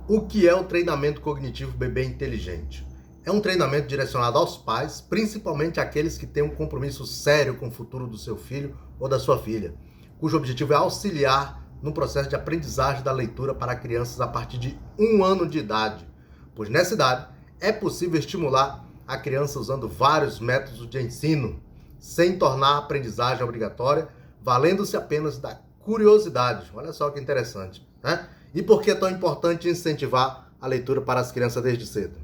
O que é o treinamento cognitivo bebê inteligente? É um treinamento direcionado aos pais, principalmente aqueles que têm um compromisso sério com o futuro do seu filho ou da sua filha, cujo objetivo é auxiliar no processo de aprendizagem da leitura para crianças a partir de 1 ano de idade, pois nessa idade é possível estimular a criança usando vários métodos de ensino, sem tornar a aprendizagem obrigatória, valendo-se apenas da curiosidade. Olha só que interessante, né? E por que é tão importante incentivar a leitura para as crianças desde cedo?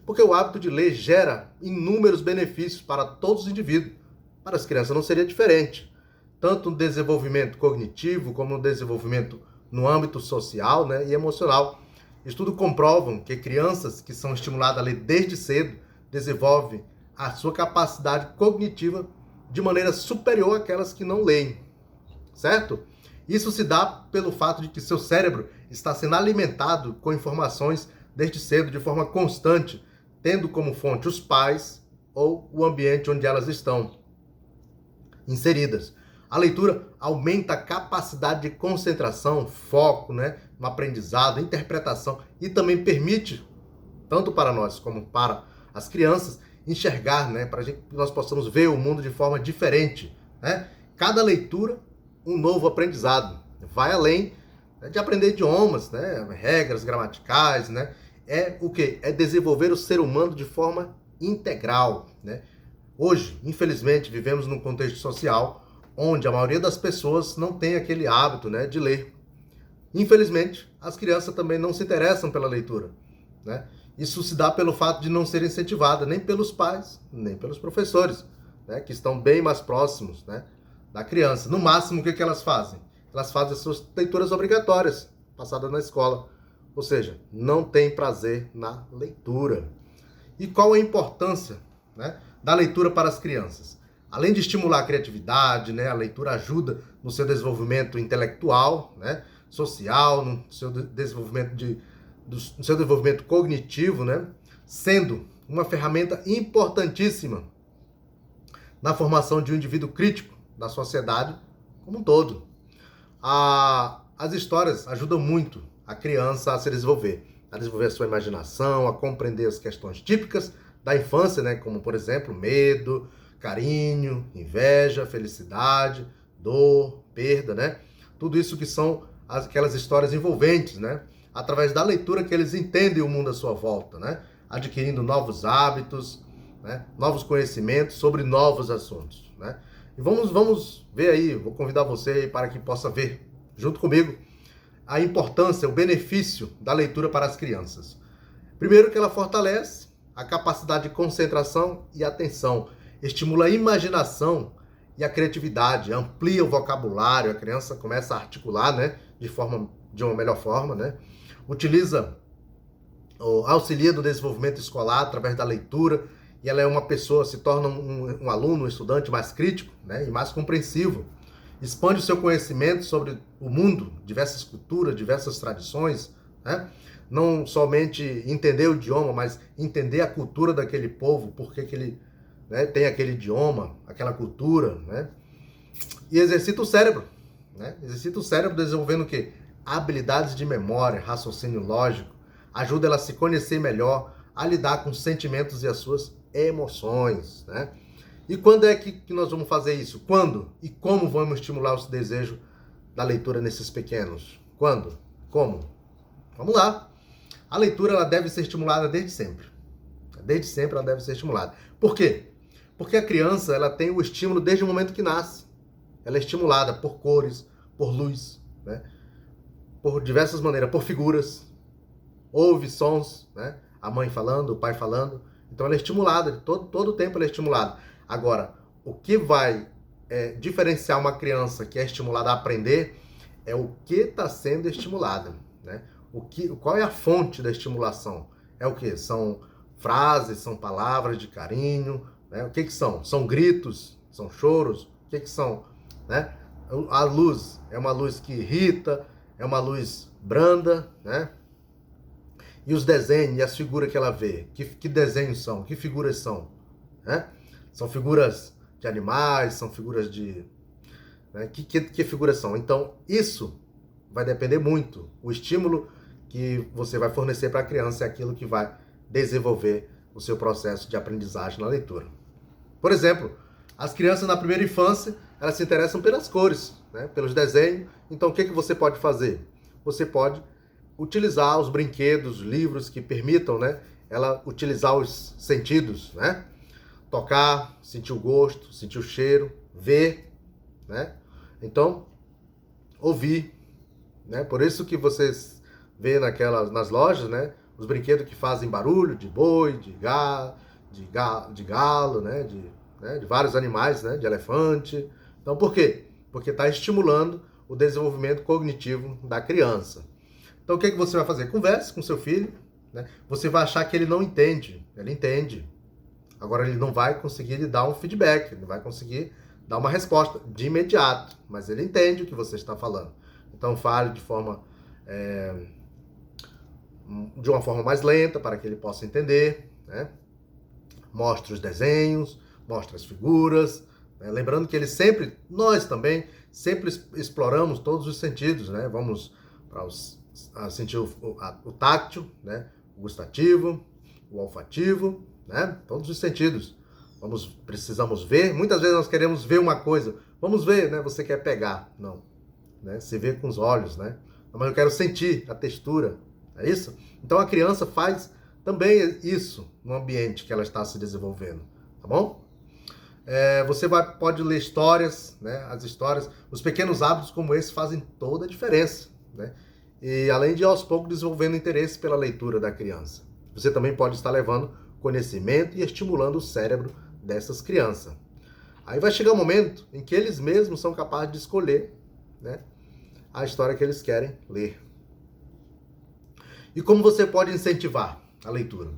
Porque o hábito de ler gera inúmeros benefícios para todos os indivíduos. Para as crianças não seria diferente. Tanto no desenvolvimento cognitivo, como no desenvolvimento no âmbito social, né, e emocional. Estudos comprovam que crianças que são estimuladas a ler desde cedo desenvolvem a sua capacidade cognitiva de maneira superior àquelas que não leem, certo? Isso se dá pelo fato de que seu cérebro está sendo alimentado com informações desde cedo de forma constante, tendo como fonte os pais ou o ambiente onde elas estão inseridas. A leitura aumenta a capacidade de concentração, foco, né, no aprendizado, interpretação e também permite, tanto para nós como para as crianças, enxergar, né, para que nós possamos ver o mundo de forma diferente, né? Cada leitura um novo aprendizado, vai além, né, de aprender idiomas, né, regras gramaticais, né? É o que? É desenvolver o ser humano de forma integral, né? Hoje, infelizmente, vivemos num contexto social onde a maioria das pessoas não tem aquele hábito, né, de ler. Infelizmente, as crianças também não se interessam pela leitura, né? Isso se dá pelo fato de não ser incentivada nem pelos pais, nem pelos professores, né, que estão bem mais próximos, né, da criança. No máximo, o que elas fazem? Elas fazem as suas leituras obrigatórias, passadas na escola. Ou seja, não tem prazer na leitura. E qual a importância, né, da leitura para as crianças? Além de estimular a criatividade, né, a leitura ajuda no seu desenvolvimento intelectual, né, social, no seu desenvolvimento no seu desenvolvimento cognitivo, né, sendo uma ferramenta importantíssima na formação de um indivíduo crítico da sociedade como um todo. As histórias ajudam muito a criança a se desenvolver, a desenvolver a sua imaginação, a compreender as questões típicas da infância, né, como, por exemplo, medo, carinho, inveja, felicidade, dor, perda, né? Tudo isso que são aquelas histórias envolventes, né? Através da leitura que eles entendem o mundo à sua volta, né? Adquirindo novos hábitos, né? Novos conhecimentos sobre novos assuntos, né? E vamos ver aí, vou convidar você aí para que possa ver, junto comigo, a importância, o benefício da leitura para as crianças. Primeiro que ela fortalece a capacidade de concentração e atenção, estimula a imaginação e a criatividade, amplia o vocabulário, a criança começa a articular, né, de uma melhor forma, né? Utiliza, auxilia no desenvolvimento escolar através da leitura, e ela é uma pessoa, se torna um aluno, um estudante mais crítico, né, e mais compreensivo. Expande o seu conhecimento sobre o mundo, diversas culturas, diversas tradições, né? Não somente entender o idioma, mas entender a cultura daquele povo, porque que ele, né, tem aquele idioma, aquela cultura, né? E exercita o cérebro, né? Exercita o cérebro desenvolvendo o quê? Habilidades de memória, raciocínio lógico, ajuda ela a se conhecer melhor, a lidar com os sentimentos e as suas emoções, né? E quando é que nós vamos fazer isso? Quando e como vamos estimular o desejo da leitura nesses pequenos? Quando? Como? Vamos lá. A leitura ela deve ser estimulada desde sempre. Desde sempre ela deve ser estimulada. Por quê? Porque a criança ela tem o estímulo desde o momento que nasce. Ela é estimulada por cores, por luz, né? Por diversas maneiras, por figuras. Ouve sons, né? A mãe falando, o pai falando. Então ela é estimulada, todo o tempo ela é estimulada. Agora, o que vai diferenciar uma criança que é estimulada a aprender é o que está sendo estimulada, né? Qual é a fonte da estimulação? É o que? São frases, são palavras de carinho, né? O que são? São gritos, são choros, o que são? Né? A luz é uma luz que irrita, é uma luz branda, né? E os desenhos e as figuras que ela vê, que desenhos são? Que figuras são? Né? São figuras de animais, são figuras de... Né? Que figuras são? Então, isso vai depender muito. O estímulo que você vai fornecer para a criança é aquilo que vai desenvolver o seu processo de aprendizagem na leitura. Por exemplo, as crianças na primeira infância, elas se interessam pelas cores, né? Pelos desenhos. Então, o que você pode fazer? Você pode utilizar os brinquedos, livros que permitam, né, ela utilizar os sentidos, né? Tocar, sentir o gosto, sentir o cheiro, ver, né? Então, ouvir, né? Por isso que vocês vê nas lojas, né, os brinquedos que fazem barulho de boi, de galo, né, de vários animais, né, de elefante. Então, por quê? Porque está estimulando o desenvolvimento cognitivo da criança. Então, o que você vai fazer? Converse com seu filho, né? Você vai achar que ele não entende. Ele entende. Agora, ele não vai conseguir lhe dar um feedback, ele não vai conseguir dar uma resposta de imediato, mas ele entende o que você está falando. Então, fale de uma forma mais lenta, para que ele possa entender, né? Mostre os desenhos, mostre as figuras, né? Lembrando que nós também, sempre exploramos todos os sentidos, né? Vamos para sentir o tátil, né? O gustativo, o olfativo, né? Todos os sentidos. Precisamos ver, muitas vezes nós queremos ver uma coisa, vamos ver, né? Você quer pegar, não, né? Se vê com os olhos, né? Mas eu quero sentir a textura, é isso? Então a criança faz também isso no ambiente que ela está se desenvolvendo, tá bom? Você pode ler histórias, né? As histórias, os pequenos hábitos como esse fazem toda a diferença, né? E além de aos poucos desenvolvendo interesse pela leitura da criança. Você também pode estar levando conhecimento e estimulando o cérebro dessas crianças. Aí vai chegar um momento em que eles mesmos são capazes de escolher, né, a história que eles querem ler. E como você pode incentivar a leitura?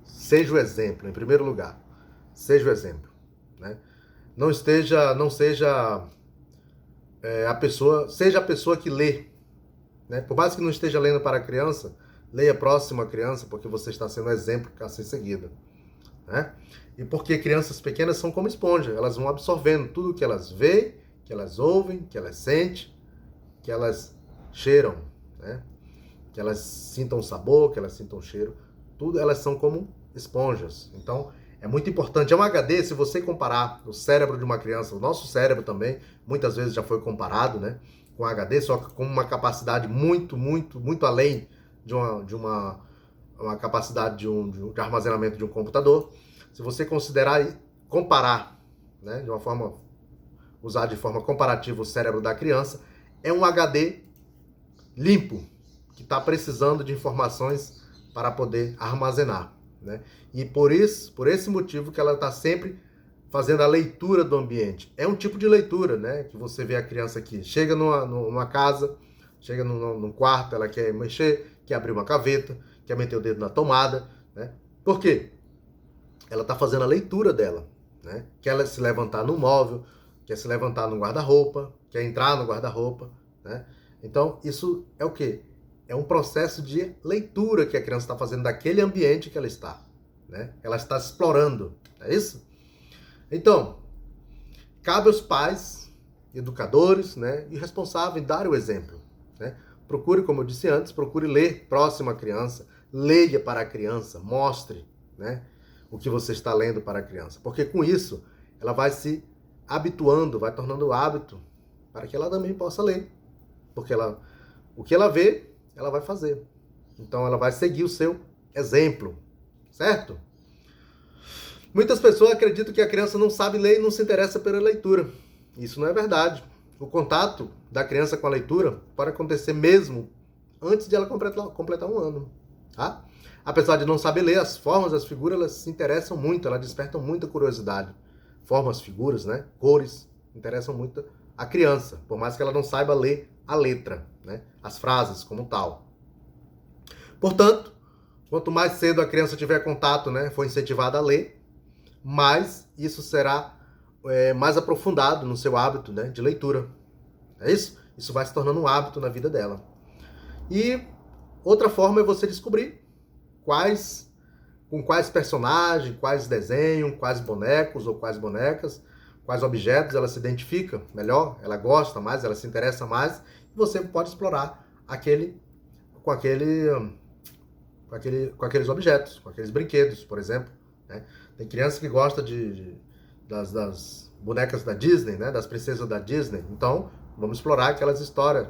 Seja o exemplo, em primeiro lugar. Seja o exemplo, né? Seja a pessoa que lê, né? Por mais que não esteja lendo para a criança, leia próximo à criança, porque você está sendo um exemplo a ser seguido, né? E porque crianças pequenas são como esponja, elas vão absorvendo tudo que elas veem, que elas ouvem, que elas sentem, que elas cheiram, né? Que elas sintam sabor, que elas sintam cheiro, tudo, elas são como esponjas. Então, é muito importante. É um HD, se você comparar o cérebro de uma criança, o nosso cérebro também, muitas vezes já foi comparado, né, com HD, só que com uma capacidade muito, muito, muito além de uma capacidade de armazenamento de um computador. Se você considerar e comparar, né, usar de forma comparativa o cérebro da criança, é um HD limpo, que está precisando de informações para poder armazenar, né? E por esse motivo que ela está sempre fazendo a leitura do ambiente. É um tipo de leitura, né? Que você vê a criança aqui, chega numa casa, chega num quarto, ela quer mexer, quer abrir uma gaveta, quer meter o dedo na tomada, né? Por quê? Ela está fazendo a leitura dela, né? Quer se levantar no móvel, quer se levantar no guarda-roupa, quer entrar no guarda-roupa, né? Então, isso é o quê? É um processo de leitura que a criança está fazendo daquele ambiente que ela está, né? Ela está explorando, é isso? Então, cabe aos pais, educadores, né, e responsáveis dar o exemplo, né? Procure, como eu disse antes, procure ler próximo à criança, leia para a criança, mostre, né, o que você está lendo para a criança, porque com isso ela vai se habituando, vai tornando hábito para que ela também possa ler, porque o que ela vê, ela vai fazer. Então ela vai seguir o seu exemplo, certo? Muitas pessoas acreditam que a criança não sabe ler e não se interessa pela leitura. Isso não é verdade. O contato da criança com a leitura pode acontecer mesmo antes de ela completar um ano, tá? Apesar de não saber ler, as formas, as figuras, elas se interessam muito, elas despertam muita curiosidade. Formas, figuras, né? Cores, interessam muito a criança, por mais que ela não saiba ler a letra, né? As frases como tal. Portanto, quanto mais cedo a criança tiver contato, né, for incentivada a ler, mais isso será mais aprofundado no seu hábito, né, de leitura. É isso? Isso vai se tornando um hábito na vida dela. E outra forma é você descobrir com quais personagens, quais desenhos, quais bonecos ou quais bonecas, quais objetos ela se identifica melhor, ela gosta mais, ela se interessa mais, e você pode explorar com aqueles objetos, com aqueles brinquedos, por exemplo, né? Tem criança que gosta das bonecas da Disney, né? Das princesas da Disney. Então, vamos explorar aquelas histórias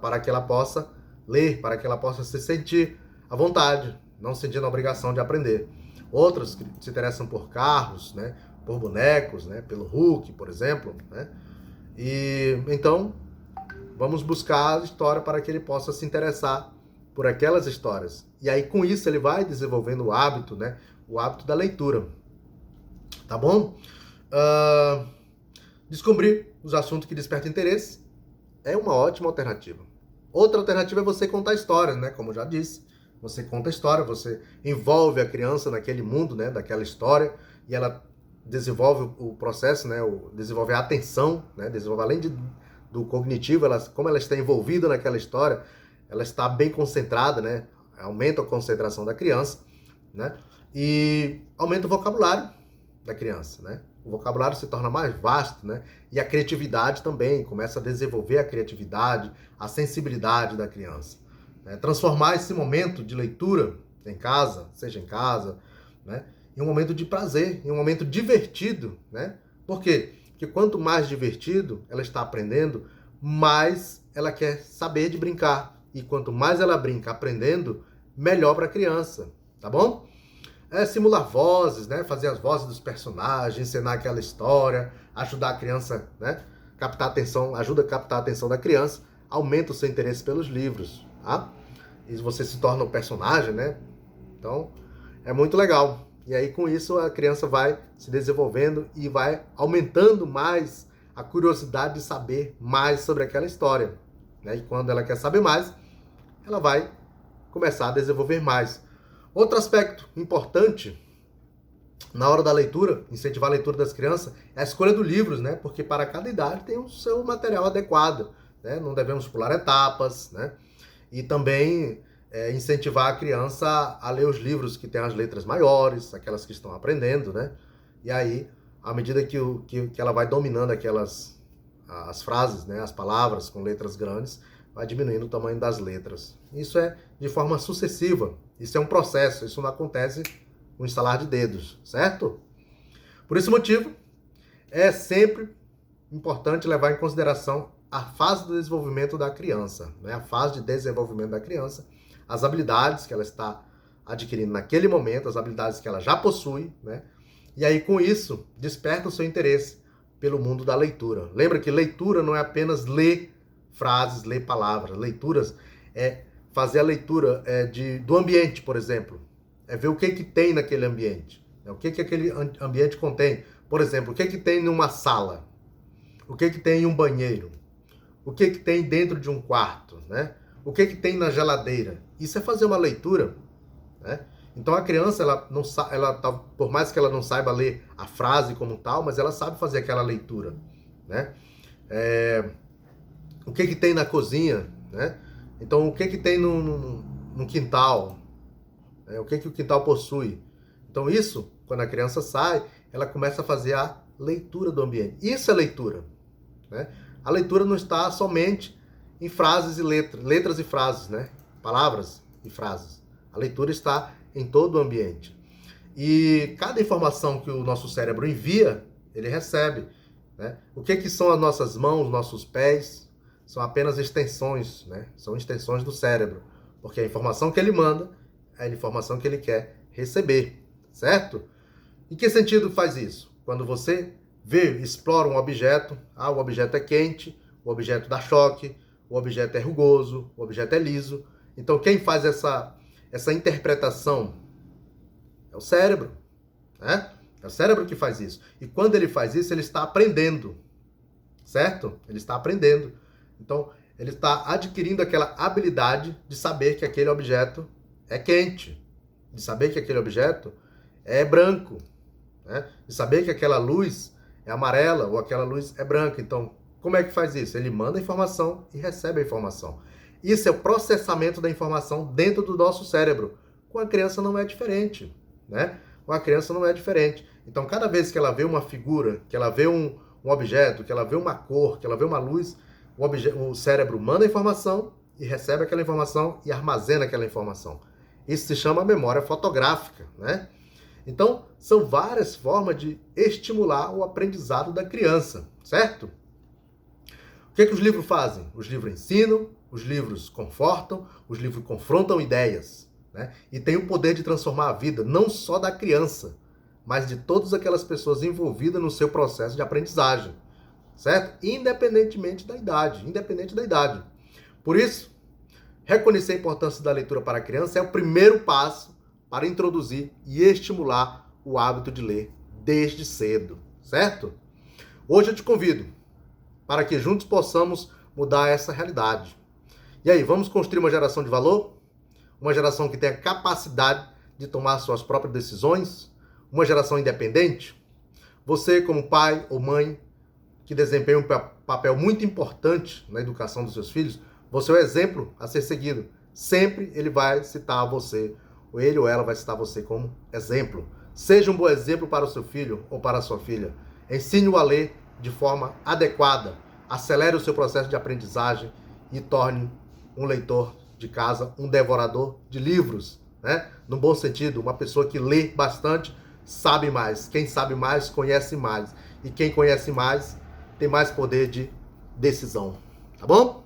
para que ela possa ler, para que ela possa se sentir à vontade, não sentindo a obrigação de aprender. Outros que se interessam por carros, né? Por bonecos, né? Pelo Hulk, por exemplo, né? E então vamos buscar a história para que ele possa se interessar por aquelas histórias. E aí com isso ele vai desenvolvendo o hábito, né? O hábito da leitura. Tá bom? Descobrir os assuntos que despertam interesse é uma ótima alternativa. Outra alternativa é você contar histórias, né? Como eu já disse, você conta a história, você envolve a criança naquele mundo, né? Daquela história, e ela desenvolve o processo, né? Desenvolve a atenção, né? Desenvolve além do cognitivo, como ela está envolvida naquela história, ela está bem concentrada, né? Aumenta a concentração da criança, né? E aumenta o vocabulário da criança, né? O vocabulário se torna mais vasto, né? E a criatividade também, começa a desenvolver a criatividade, a sensibilidade da criança, né? Transformar esse momento de leitura em casa, seja em casa, né? Em um momento de prazer, em um momento divertido, né? Por quê? Porque quanto mais divertido ela está aprendendo, mais ela quer saber de brincar. E quanto mais ela brinca aprendendo, melhor para a criança, tá bom? Simular vozes, né? Fazer as vozes dos personagens, ensinar aquela história, ajudar a criança, né? Captar a atenção, ajuda a captar a atenção da criança, aumenta o seu interesse pelos livros, tá? E você se torna um personagem, né? Então, é muito legal. E aí, com isso, a criança vai se desenvolvendo e vai aumentando mais a curiosidade de saber mais sobre aquela história, né? E quando ela quer saber mais, ela vai começar a desenvolver mais. Outro aspecto importante na hora da leitura, incentivar a leitura das crianças, é a escolha dos livros, né? Porque para cada idade tem o seu material adequado, né? Não devemos pular etapas, né? E também incentivar a criança a ler os livros que têm as letras maiores, aquelas que estão aprendendo, né? E aí, à medida que ela vai dominando as frases, né? As palavras com letras grandes, vai diminuindo o tamanho das letras. Isso é de forma sucessiva. Isso é um processo. Isso não acontece com estalar de dedos, certo? Por esse motivo, é sempre importante levar em consideração a fase do desenvolvimento da criança, né? A fase de desenvolvimento da criança, as habilidades que ela está adquirindo naquele momento, as habilidades que ela já possui, né? E aí, com isso, desperta o seu interesse pelo mundo da leitura. Lembra que leitura não é apenas ler frases, ler palavras. Leituras é fazer a leitura do ambiente, por exemplo. É ver o que tem naquele ambiente. Né? O que aquele ambiente contém. Por exemplo, o que tem numa sala. O que tem em um banheiro. O que tem dentro de um quarto. Né? O que tem na geladeira. Isso é fazer uma leitura. Né? Então a criança, por mais que ela não saiba ler a frase como tal, mas ela sabe fazer aquela leitura. Né? O que tem na cozinha, né? Então, o que tem no quintal? Né? O que o quintal possui? Então, isso, quando a criança sai, ela começa a fazer a leitura do ambiente. Isso é leitura, né? A leitura não está somente em frases e letras e frases, né? Palavras e frases. A leitura está em todo o ambiente. E cada informação que o nosso cérebro envia, ele recebe, né? O que são as nossas mãos, nossos pés? São apenas extensões, né? São extensões do cérebro. Porque a informação que ele manda é a informação que ele quer receber, certo? Em que sentido faz isso? Quando você explora um objeto, o objeto é quente, o objeto dá choque, o objeto é rugoso, o objeto é liso. Então quem faz essa interpretação é o cérebro, né? É o cérebro que faz isso. E quando ele faz isso, ele está aprendendo, certo? Ele está aprendendo. Então, ele está adquirindo aquela habilidade de saber que aquele objeto é quente, de saber que aquele objeto é branco, né? De saber que aquela luz é amarela ou aquela luz é branca. Então, como é que faz isso? Ele manda a informação e recebe a informação. Isso é o processamento da informação dentro do nosso cérebro. Com a criança não é diferente, né? Com a criança não é diferente. Então, cada vez que ela vê uma figura, que ela vê um objeto, que ela vê uma cor, que ela vê uma luz, o cérebro manda a informação e recebe aquela informação e armazena aquela informação. Isso se chama memória fotográfica, né? Então, são várias formas de estimular o aprendizado da criança, certo? O que os livros fazem? Os livros ensinam, os livros confortam, os livros confrontam ideias, né? E tem o poder de transformar a vida, não só da criança, mas de todas aquelas pessoas envolvidas no seu processo de aprendizagem, certo? Independentemente da idade, Por isso, reconhecer a importância da leitura para a criança é o primeiro passo para introduzir e estimular o hábito de ler desde cedo, certo? Hoje eu te convido para que juntos possamos mudar essa realidade. E aí, vamos construir uma geração de valor? Uma geração que tenha capacidade de tomar suas próprias decisões? Uma geração independente? Você, como pai ou mãe, que desempenha um papel muito importante na educação dos seus filhos, você é o exemplo a ser seguido. Sempre ele vai citar você, ou ele ou ela vai citar você como exemplo. Seja um bom exemplo para o seu filho ou para a sua filha. Ensine-o a ler de forma adequada. Acelere o seu processo de aprendizagem e torne um leitor de casa, um devorador de livros, né? No bom sentido, uma pessoa que lê bastante, sabe mais. Quem sabe mais, conhece mais. E quem conhece mais, tem mais poder de decisão. Tá bom?